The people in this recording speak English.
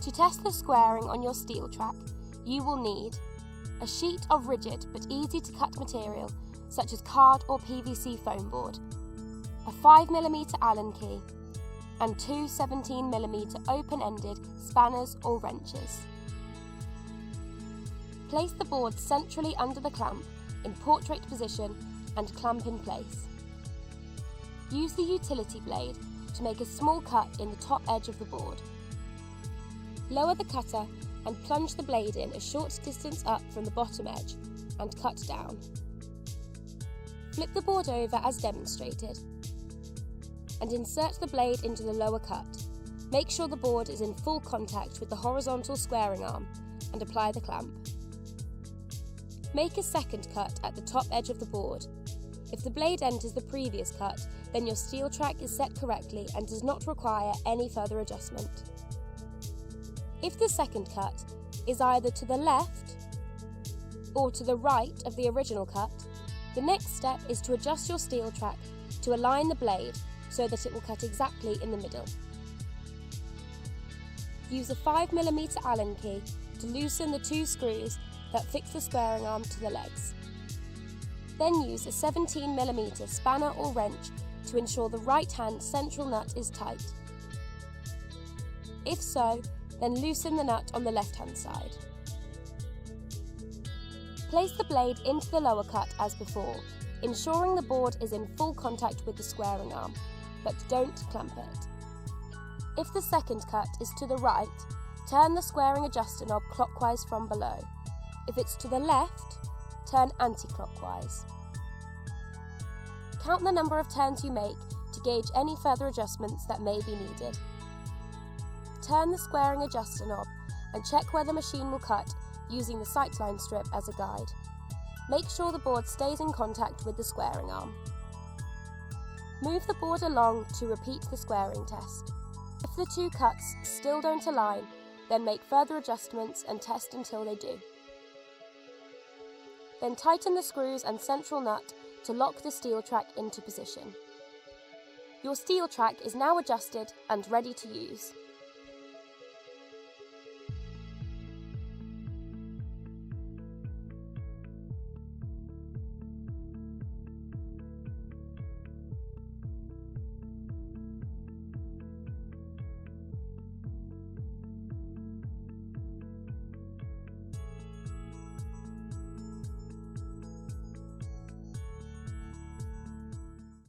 To test the squaring on your SteelTrak, you will need a sheet of rigid but easy to cut material such as card or PVC foam board, a 5mm Allen key, and two 17mm open-ended spanners or wrenches. Place the board centrally under the clamp in portrait position and clamp in place. Use the utility blade to make a small cut in the top edge of the board. Lower the cutter and plunge the blade in a short distance up from the bottom edge and cut down. Flip the board over as demonstrated and insert the blade into the lower cut. Make sure the board is in full contact with the horizontal squaring arm and apply the clamp. Make a second cut at the top edge of the board. If the blade enters the previous cut, then your SteelTrak is set correctly and does not require any further adjustment. If the second cut is either to the left or to the right of the original cut, the next step is to adjust your SteelTrak to align the blade so that it will cut exactly in the middle. Use a 5mm Allen key to loosen the two screws that fix the squaring arm to the legs. Then use a 17mm spanner or wrench to ensure the right-hand central nut is tight. If so, then loosen the nut on the left-hand side. Place the blade into the lower cut as before, ensuring the board is in full contact with the squaring arm, but don't clamp it. If the second cut is to the right, turn the squaring adjuster knob clockwise from below. If it's to the left, turn anti-clockwise. Count the number of turns you make to gauge any further adjustments that may be needed. Turn the squaring adjuster knob and check where the machine will cut using the sightline strip as a guide. Make sure the board stays in contact with the squaring arm. Move the board along to repeat the squaring test. If the two cuts still don't align, then make further adjustments and test until they do. Then tighten the screws and central nut to lock the SteelTrak into position. Your SteelTrak is now adjusted and ready to use.